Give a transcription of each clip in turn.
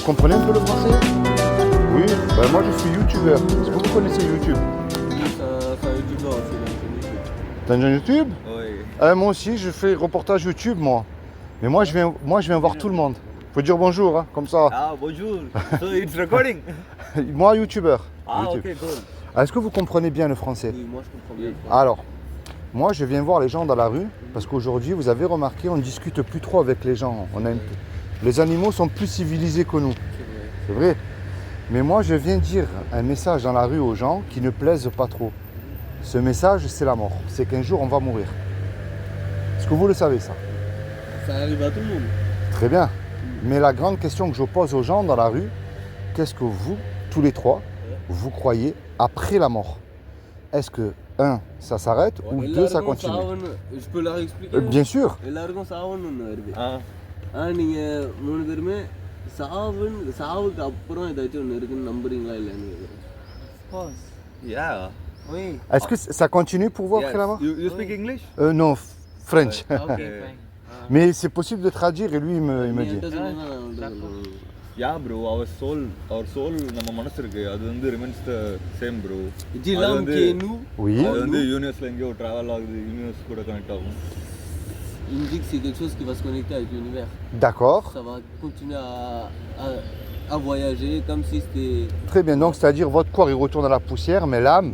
comprenez un peu le français? Oui, ben moi je suis youtubeur. Est-ce que vous connaissez YouTube? C'est un youtubeur aussi, là, c'est YouTube. T'as un YouTube? Oui. Moi aussi je fais reportage YouTube moi. Mais moi je viens voir tout le monde. Faut dire bonjour, hein, comme ça. Ah, bonjour. So it's recording. Moi youtubeur. Ah, YouTube. ok, cool. Est-ce que vous comprenez bien le français? Oui, moi je comprends bien. Alors, moi je viens voir les gens dans la rue parce qu'aujourd'hui, vous avez remarqué, on ne discute plus trop avec les gens. Les animaux sont plus civilisés que nous. C'est vrai. C'est vrai. Mais moi, je viens dire un message dans la rue aux gens qui ne plaisent pas trop. Ce message, c'est la mort. C'est qu'un jour, on va mourir. Est-ce que vous le savez, ça? Ça arrive à tout le monde. Très bien. Mais la grande question que je pose aux gens dans la rue, qu'est-ce que vous, tous les trois, vous croyez après la mort? Est-ce que, un, ça s'arrête ou deux, ça continue? Je peux leur expliquer? Bien sûr. எல்லாருக்கும் சாவுன்னு ஒன்று வருது. நீங்கள் 3 பேருமே சாவுக்கு அப்புறம் ஏதாச்சும் ஒன்று இருக்குன்னு நம்புறீங்களா இல்லைன்னு கேட்குறேன். Of course. Yeah. Oui. Est-ce que ça continue pour vous après la mort? You speak English? Non, French. Okay, fine. Mais c'est possible de traduire et lui, il me dit. Yeah, bro, our soul நம்ம மனசு இருக்கு அது வந்து remains the same, bro. Oui. அது வந்து யூனிவர்ஸ்ல எங்கேயோ டிராவல் ஆகுது, யூனிவர்ஸ் கூட கனெக்ட் ஆகும். Il me dit que c'est quelque chose qui va se connecter avec l'univers. D'accord. Ça va continuer à voyager comme si c'était... Très bien, donc c'est-à-dire votre corps il retourne à la poussière, mais l'âme,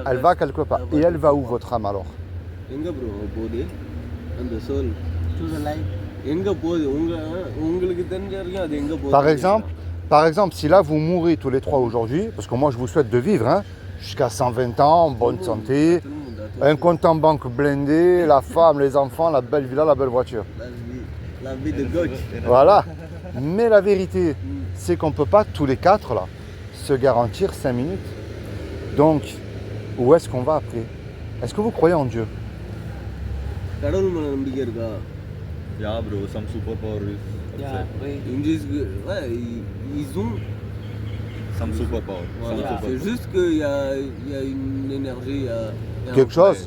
elle va quelque part. Et elle va où votre âme alors? எங்க bro போகுது அந்த soul? To the light. எங்க போகுது உங்களுக்கு தெரிஞ்ச வரைக்கும் அது எங்க போகுது? Par exemple, si là vous mourrez tous les trois aujourd'hui, parce que moi je vous souhaite de vivre, hein, jusqu'à 120 ans, en bonne santé, un compte en banque blindé, la femme, les enfants, la belle villa, la belle voiture. La vie de gauche. Voilà. Mais la vérité, c'est qu'on ne peut pas tous les quatre là se garantir 5 minutes. Donc, où est-ce qu'on va après? Est-ce que vous croyez en Dieu? கடவுள் மேல நம்பிக்கை இருக்கா? Yeah, bro, some superpower. Yeah, oui. Ils ont some superpower. Voilà. C'est juste qu'il y a une énergie, il y a Quelque chose?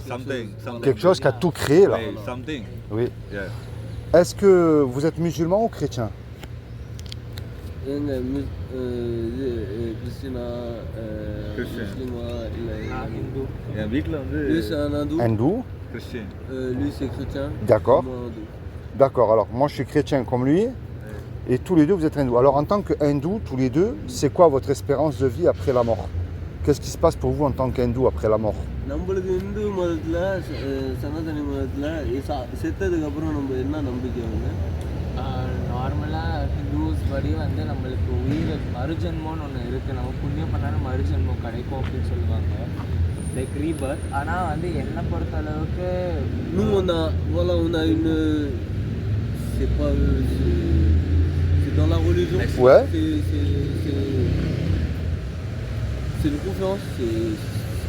Quelque chose qui a tout créé là. Something. Oui. Yeah. Est-ce que vous êtes musulman ou chrétien? கிறிஸ்டினா முஸ்லிமா இல்லை Hindu. என் வீட்டில் வந்து Hindou. Christian. Lui c'est chrétien. D'accord. Moi, hindou. D'accord, alors moi je suis chrétien comme lui et tous les deux vous êtes hindous. Alors en tant que hindou, tous les deux, c'est quoi votre espérance de vie après la mort? Qu'est-ce qui se passe pour vous en tant qu'hindou après la mort? நம்மளுக்கு இந்து மதத்தில் சனாதனி மதத்தில் செத்ததுக்கு அப்புறம் நம்ம என்ன நம்பிக்கை வந்து நார்மலாக ஹிந்துஸ் படி வந்து நம்மளுக்கு உயிர் மறுஜன்மோன்னு ஒன்று இருக்குது. நம்ம புண்ணியம் பண்ணாலும் மறுஜன்மம் கிடைக்கும் அப்படின்னு சொல்லுவாங்க, லைக் ரீபர்த். ஆனால் வந்து என்னை பொறுத்த அளவுக்கு nous on a une c'est pas c'est dans la religion. Ouais. C'est une confiance, c'est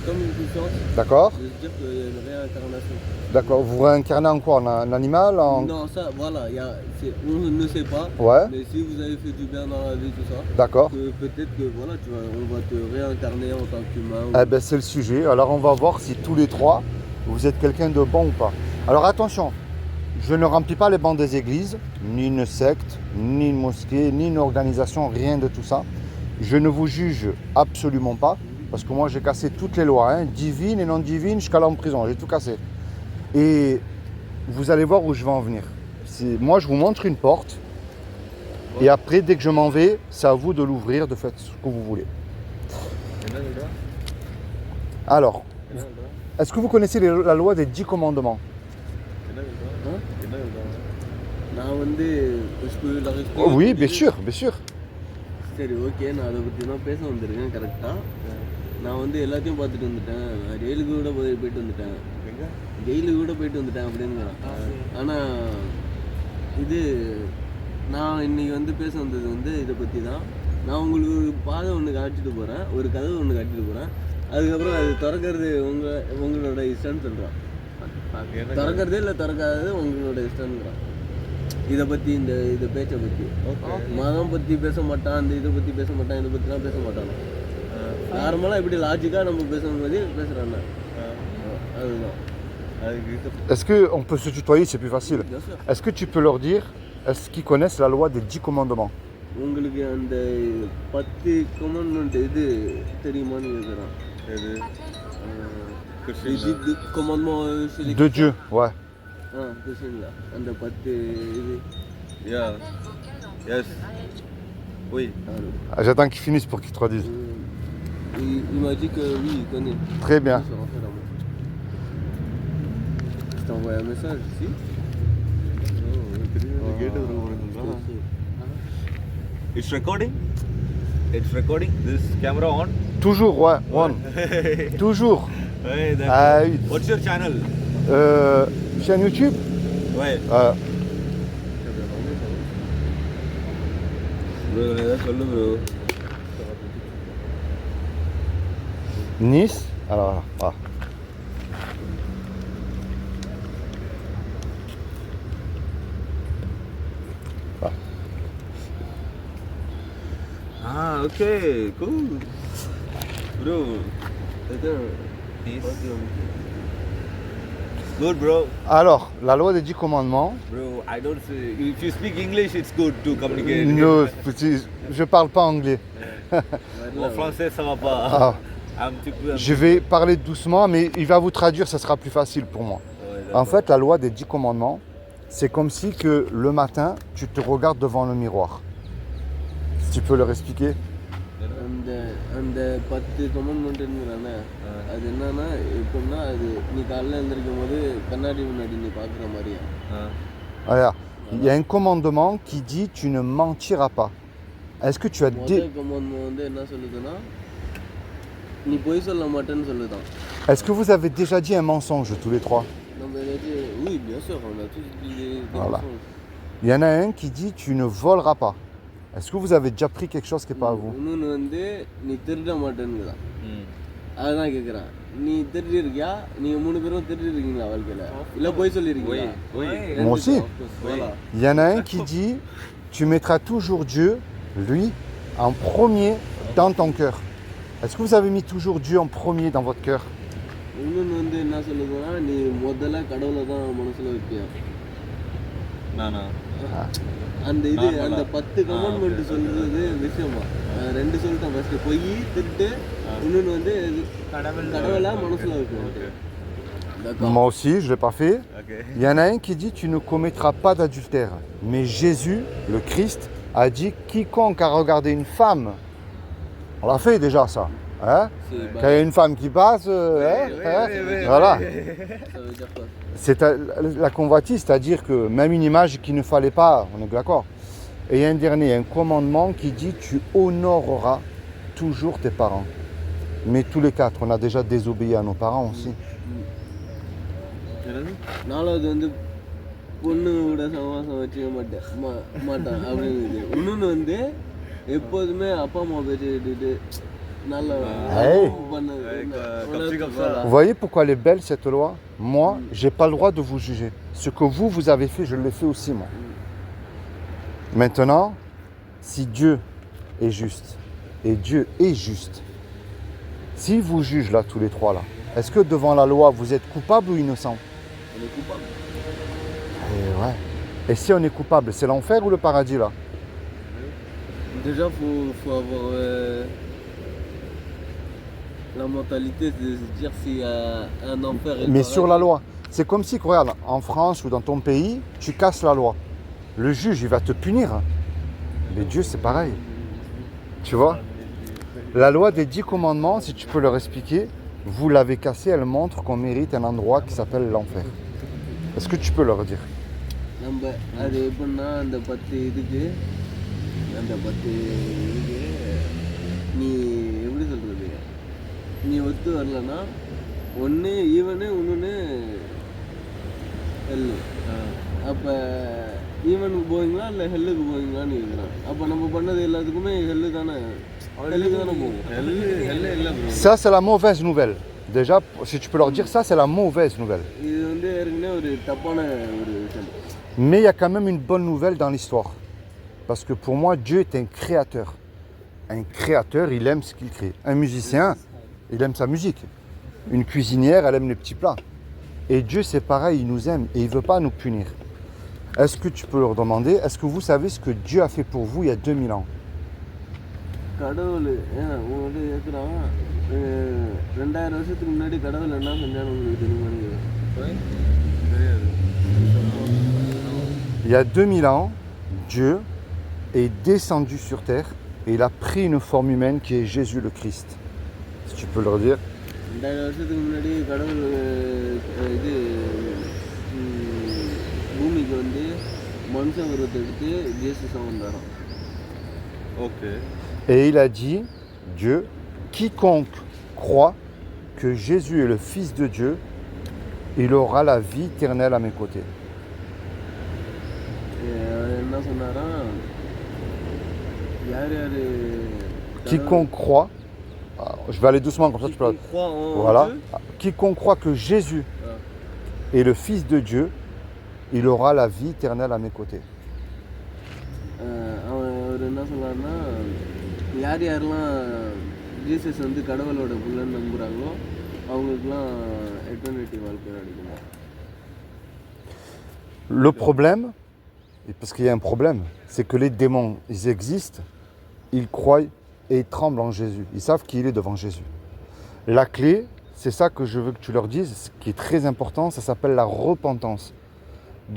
comme une confiance. D'accord. De se dire qu'il y a une réincarnation. D'accord, vous réincarnez en quoi? En animal? Non, ça, voilà, on ne sait pas. Ouais. Mais si vous avez fait du bien dans la vie, tout ça, D'accord. peut-être que voilà, on va te réincarner en tant qu'humain. Eh ben c'est le sujet, alors on va voir si tous les trois, vous êtes quelqu'un de bon ou pas. Alors attention, je ne remplis pas les bancs des églises, ni une secte, ni une mosquée, ni une organisation, rien de tout ça. Je ne vous juge absolument pas, parce que moi j'ai cassé toutes les lois, hein, divines et non divines, jusqu'à aller en prison, j'ai tout cassé. Et vous allez voir où je vais en venir. Moi je vous montre une porte, et après dès que je m'en vais, c'est à vous de l'ouvrir, de faire ce que vous voulez. Alors, est-ce que vous connaissez la loi des 10 commandements? நான் வந்து Oh, oui, bien sûr, bien sûr. சரி, ஓகே, நான் அதை பற்றி தான் பேச வந்திருக்கேன். கரெக்டாக நான் வந்து எல்லாத்தையும் பார்த்துட்டு வந்துட்டேன். நான் ஜெயிலுக்கு கூட போயிட்டு வந்துட்டேன். ஜெயிலுக்கு கூட போயிட்டு வந்துட்டேன் அப்படிங்கிறான். ஆனால் இது நான் இன்னைக்கு வந்து பேச வந்தது வந்து இதை பற்றி தான். நான் உங்களுக்கு ஒரு பாதை ஒன்று காட்டிட்டு போகிறேன், ஒரு கதவு ஒன்று காட்டிட்டு போகிறேன். அதுக்கப்புறம் அது திறக்கிறது உங்களோட இஷ்டம்னு சொல்கிறான். திறக்கிறதே இல்லை திறக்காதது உங்களோட இஷ்டம்ங்கிறான். இதை பற்றி இந்த பேச்சை பற்றி மதம் பற்றி பேச மாட்டான், அந்த இதை பற்றி பேச மாட்டான், இதை பற்றிலாம் பேச மாட்டான். நார்மலாக இப்படி லாஜிக்காக நம்ம பேசும்போது பேசுகிறாங்க. அதுதான். Est-ce qu'on peut se tutoyer, c'est plus facile? Bien sûr. Est-ce que tu peux leur dire, est-ce qu'ils connaissent la loi des 10 commandements? உங்களுக்கு அந்த 10 commandment இது தெரியுமான்னு கேட்குறான். எது இது commandement De Dieu, ouais. கிறிஸ்டின்ல அந்த 10 இது Yeah. Yes. Oui. Ah, j'attends qu'il finisse pour qu'il traduise. il m'a dit que oui, il connaît. Très bien. Je t'ai envoyé un message ici. It's recording? It's recording? This camera on? Toujours, ouais, one. Toujours. Hey, that's Ah oui. What's your channel? Chaîne YouTube Ouais. Bro, ஏதாவது சொல்லு bro. Nice. Alors voilà. Ah, okay, cool. Bro, nice. Good, bro. Alors, la loi des 10 commandements. Bro, I don't say, if you speak English, it's good to communicate. No, je parle pas anglais. Mon français, ça va pas. Ah, Un petit peu. je vais parler doucement, mais il va vous traduire, ça sera plus facile pour moi. Ouais, En fait, la loi des 10 commandements, c'est comme si que le matin, tu te regardes devant le miroir. Si tu peux leur expliquer. அந்த 10 கமெண்ட்மெண்ட்ங்கிறானே அது என்னன்னா எப்படின்னா அது நீ காலைல எழுந்திருக்கும் போது கண்ணாடி முன்னாடி நீ பார்க்குற மாதிரியா Regarde, il y a un commandement qui dit tu ne mentiras pas. Est-ce que tu as முதல் கமெண்ட்மெண்ட் வந்து என்ன சொல்லுதுன்னா நீ பொய் சொல்ல மாட்டேன்னு சொல்லுதான். Est-ce que vous avez déjà dit un mensonge tous les trois? நம்ம ஏதாச்சும் oui bien sûr on a tous dit des Voilà. mensonges. Il y en a un qui dit tu ne voleras pas. Est-ce que vous avez déjà pris quelque chose qui n'est pas à vous? இன்னொன்று வந்து நீ திருட மாட்டேன்னுதான். அதுதான் கேட்குறான். நீ திருடி இருக்கியா? நீங்கள் 3 பேரும் திருடி இருக்கீங்களா வாழ்க்கையில்? இல்லை பொய் சொல்லியிருக்கீங்களா? Moi aussi. Voilà. Il y en a un qui dit tu mettras toujours Dieu, lui, en premier dans ton cœur. Est-ce que vous avez mis toujours Dieu en premier dans votre cœur? இன்னொன்று வந்து என்ன சொல்லுதுன்னா நீ முதல்ல கடவுளை தான் மனசில் வைப்பியா? நானா? அந்த இது அந்த 10 கமெண்ட்மெண்ட் சொல்றது விஷயமா 2 சொல்லிட்டேன். ஃபர்ஸ்ட் பொய் திருட்டு இன்னொன்று வந்து கடவுளா மனசில் வைக்கணும். Moi aussi, je ne l'ai pas fait. Okay. Il y en a un qui dit tu ne commettras pas d'adultère. Mais Jésus, le Christ, a dit quiconque a regardé une femme, on l'a fait déjà ça. Hein? Quand il y a une femme qui passe, voilà. Ça veut dire quoi? C'est la convoitise, c'est-à-dire que même une image qu'il ne fallait pas, on est d'accord. Et il y a un dernier, un commandement qui dit tu honoreras toujours tes parents. Mais tous les 4, on a déjà désobéi à nos parents aussi. நாலாவது வந்து பொண்ணு கூட சமாசம் வச்சுக்க மாட்டான் அப்படின்னு. இன்னொன்று வந்து எப்போதுமே அப்பா அம்மா பேச்சு கேட்டுட்டு நல்ல Vous voyez pourquoi elle est belle cette loi? Moi, j'ai pas le droit de vous juger. Ce que vous avez fait, je l'ai fait aussi moi. Maintenant, si Dieu est juste, et Dieu est juste, s'il vous juge là, tous les trois là, est-ce que devant la loi, vous êtes coupable ou innocent? On est coupable. Et ouais. Et si on est coupable, c'est l'enfer ou le paradis là? Déjà, faut avoir la mentalité de se dire s'il y a un enfer et Mais paradis. sur la loi. C'est comme si, regarde, en France ou dans ton pays, tu casses la loi. Le juge, il va te punir. Mais Dieu, c'est pareil. Tu vois? La loi des 10 commandements, si tu peux leur expliquer, vous l'avez cassée, elle montre qu'on mérite un endroit qui s'appelle l'enfer. Est-ce que tu peux leur dire? நம்ம அது எப்படின்னா அந்த 10 இதுக்கு நீ எப்படி சொல்கிறது, நீ ஒத்து வரலன்னா ஒன்று ஈவனு இன்னொன்று ஹெல்லு. அப்போ ஈவனுக்கு போவீங்களா இல்லை ஹெல்லுக்கு போவீங்களான்னு கேட்குறான். அப்போ நம்ம பண்ணது எல்லாத்துக்குமே ஹெல்லு தானே, ஹெல்லுக்கு தானே போவோம். ஹெல்லே இல்லை bro. Ça, c'est la mauvaise nouvelle. Déjà, si tu peux leur dire ça, c'est la mauvaise nouvelle. இது வந்து ஏற்கனவே ஒரு தப்பான ஒரு விஷயம். Mais il y a quand même une bonne nouvelle dans l'histoire. Parce que pour moi, Dieu est un créateur. Un créateur, il aime ce qu'il crée. Un musicien, il aime sa musique. Une cuisinière, elle aime les petits plats. Et Dieu, c'est pareil, il nous aime et il ne veut pas nous punir. est-ce que tu peux leur demander, est-ce que vous savez ce que Dieu a fait pour vous il y a 2000 ans? கடவுள் உங்கள்கிட்ட கேட்குறான் 2000 வருஷத்துக்கு முன்னாடி கடவுள் என்ன செஞ்சான்னு உங்களுக்கு தெரியுமான்னு கேட்குறேன். Il y a 2000 ans, Dieu est descendu sur terre et il a pris une forme humaine qui est Jésus le Christ. Si tu peux leur dire. 2000 வருஷத்துக்கு முன்னாடி கடவுள் இது பூமிக்கு வந்து மனுஷ உருவத்தை எடுத்து ஜேசுஸாக வந்தாராம். Okay. Et il a dit, Dieu, quiconque croit que Jésus est le Fils de Dieu, il aura la vie éternelle à mes côtés. என்ன சொன்னாராம், யார் யார் Quiconque croit, je vais aller doucement comme ça tu peux. croit en Voilà. Dieu, Quiconque croit que Jésus est le Fils de Dieu, il aura la vie éternelle à mes côtés. அவர் என்ன சொன்னார்னா, யார் யாரெல்லாம் ஜீசஸ் வந்து கடவுளோட புள்ளன்னு நம்புகிறாங்களோ அவங்களுக்குலாம் எட்டர்னிட்டி வாழ்க்கை கிடைக்கும். Le problème, et parce qu'il y a un problème, c'est que les démons, ils existent, ils croient et ils tremblent en Jésus. Ils savent qu'il est devant Jésus. La clé, c'est ça que je veux que tu leur dises, ce qui est très important, ça s'appelle la repentance.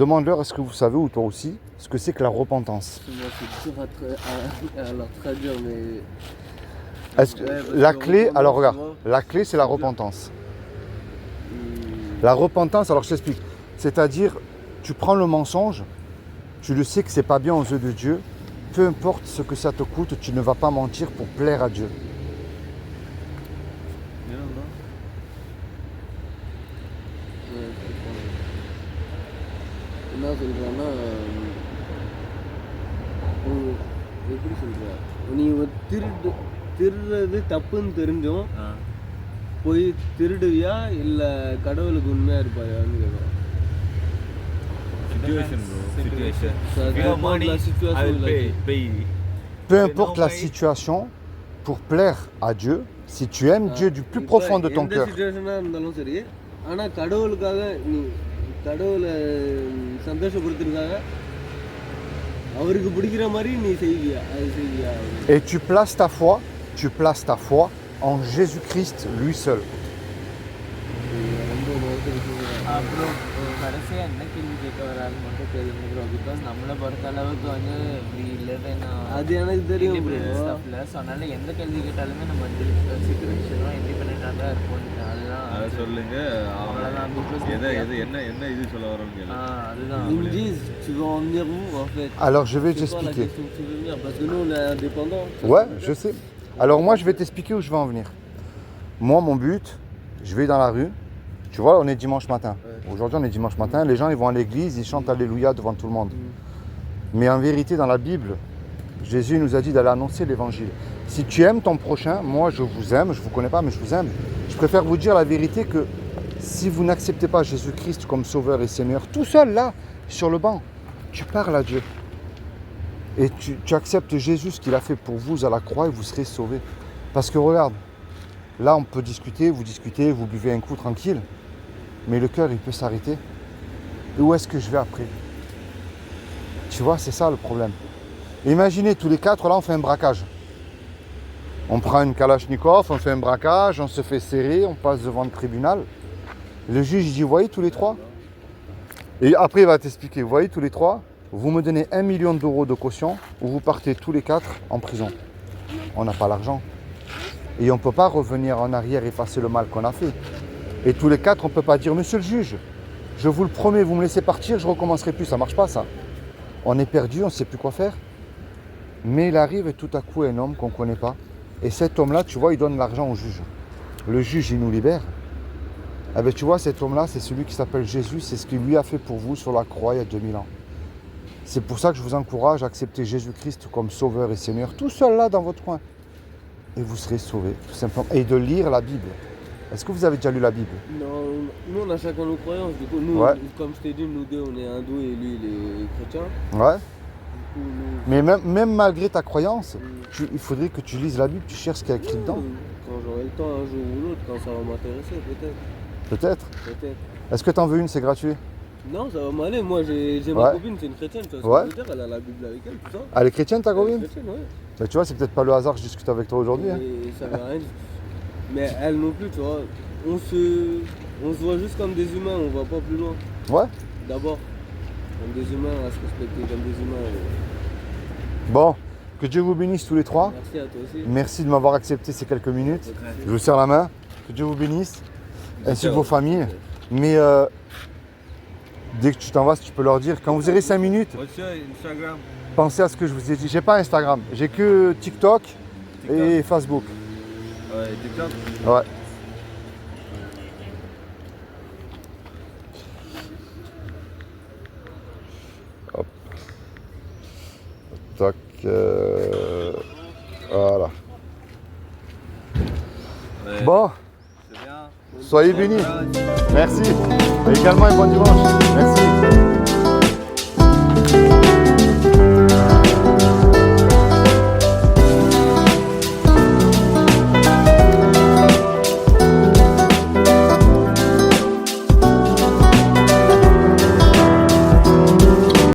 Demande-leur, est-ce que vous savez, ou toi aussi, ce que c'est que la repentance? Moi, c'est dur à leur traduire, mais Est-ce que, Ouais, parce la que clé, repentance, alors regarde, tu vois, la clé c'est la repentance. La repentance, alors je t'explique. C'est-à-dire, tu prends le mensonge, tu le sais que c'est pas bien aux yeux de Dieu, peu importe ce que ça te coûte, tu ne vas pas mentir pour plaire à Dieu. என்ன சொல்கிறான்னா, எப்படி சொல்கிற, நீ திருடுறது தப்புன்னு தெரிஞ்சும் போய் திருடுவியா இல்லை கடவுளுக்கு உண்மையாக இருப்பாயான்னு கேட்குறோம். Situation, bro. Situation. Ça If you have dépend de money, la situation, I will la pay. Peu Mais importe non, la mais- situation, pour plaire à Dieu, si tu aimes Dieu du plus profond de ton எந்த cœur, சுச்சுவேஷனாக இருந்தாலும் சரி, ஆனால் கடவுளுக்காக நீ கடவுளை சந்தோஷப்படுத்துறதுக்காக அவருக்கு பிடிக்கிற மாதிரி நீ செய்வியா, அது செய்வியா? et tu places ta foi en Jésus-Christ, lui seul. ரொம்ப நேரத்துக்கு அப்புறம் கடைசியாக என்ன கேள்வி கேட்க வராது மட்டும் தெரிஞ்சுக்கிறோம். பிகாஸ் நம்மளை பொறுத்த அளவுக்கு வந்து we live in a அது எனக்கு தெரியும் bro. independent stuffல. ஸோ அதனால எந்த கேள்வி கேட்டாலுமே நம்ம சிச்சுவேஷனும் இண்டிபெண்டாக தான் இருப்போம். அதுதான் அதை சொல்லுங்க. அவ்வளோதான். Because எதை எது என்ன என்ன இது சொல்ல வரோன்னு கேளு. அதுதான் Ils me disent, tu veux en venir où en fait? Alors je vais C'est quoi la t'expliquer. question que tu veux venir? Parce que nous on est indépendants. Ouais, je sais. Alors moi je vais t'expliquer où je vais en venir. Moi mon but, je vais dans la rue. Tu vois, on est dimanche matin. Aujourd'hui on est dimanche matin. Les gens ils vont à l'église, ils chantent Alléluia devant tout le monde. Mais en vérité dans la Bible, Jésus nous a dit d'aller annoncer l'évangile. Si tu aimes ton prochain, moi je vous aime, je ne vous connais pas mais je vous aime. Je préfère vous dire la vérité que si vous n'acceptez pas Jésus-Christ comme sauveur et Seigneur, tout seul là, sur le banc, tu parles à Dieu. Et tu acceptes Jésus, ce qu'il a fait pour vous à la croix et vous serez sauvés. Parce que regarde, là on peut discuter, vous buvez un coup tranquille, mais le cœur il peut s'arrêter. Et où est-ce que je vais après? Tu vois, c'est ça le problème. Imaginez tous les quatre, là on fait un braquage. On prend une Kalachnikov, on fait un braquage, on se fait serrer, on passe devant le tribunal. Le juge il dit, vous voyez tous les trois? Et après il va t'expliquer, vous voyez tous les trois, vous me donnez 1 million d'euros de caution ou vous partez tous les quatre en prison. On n'a pas l'argent. Et on ne peut pas revenir en arrière et effacer le mal qu'on a fait. Et tous les quatre, on ne peut pas dire, monsieur le juge, je vous le promets, vous me laissez partir, je ne recommencerai plus. Ça ne marche pas ça. On est perdu, on ne sait plus quoi faire. Mais il arrive et tout à coup un homme qu'on ne connaît pas. Et cet homme-là, tu vois, il donne l'argent au juge. Le juge, il nous libère. Eh bien, tu vois, cet homme-là, c'est celui qui s'appelle Jésus. C'est ce qu'il lui a fait pour vous sur la croix il y a 2000 ans. C'est pour ça que je vous encourage à accepter Jésus-Christ comme sauveur et Seigneur, tout seul là dans votre coin. Et vous serez sauvés, tout simplement. Et de lire la Bible. Est-ce que vous avez déjà lu la Bible? Non, nous on a chacun nos croyances. Du coup, nous, Ouais. comme je t'ai dit, nous deux on est hindous et lui il est chrétien. Ouais. Du coup, nous, Mais même malgré ta croyance, il faudrait que tu lises la Bible, tu cherches ce qu'il y a écrit dedans. quand j'aurai le temps un jour ou l'autre, quand ça va m'intéresser, peut-être. Peut-être. Peut-être. Est-ce que tu en veux une, c'est gratuit? Non, ça va m'aller. Moi, j'ai Ouais. ma copine, c'est une chrétienne. Tu vois ce Ouais. que je veux dire? Elle a la Bible avec elle, tout ça. Elle est chrétienne ta Elle est copine? chrétienne, ouais. Bah, tu vois, c'est peut-être pas le hasard que je discute avec toi aujourd'hui. Hein. Et ça veut rien dire. Mais elle non plus, tu vois. On se voit juste comme des humains, on va pas plus loin. Ouais. D'abord, comme des humains, à se respecter comme des humains. Bon, que Dieu vous bénisse tous les trois. Merci à toi aussi. Merci de m'avoir accepté ces quelques minutes. Je vous serre la main. Que Dieu vous bénisse, ainsi que vos familles. Mais dès que tu t'en vas, si tu peux leur dire, quand vous aurez 5 minutes, What's your Instagram? pensez à ce que je vous ai dit. J'ai pas Instagram, j'ai que TikTok et Facebook. TikTok? Ouais. Hop. Tac. Voilà. Ouais, Bon, c'est bien. soyez bénis. Courage. Merci. Et également un bon dimanche. Merci.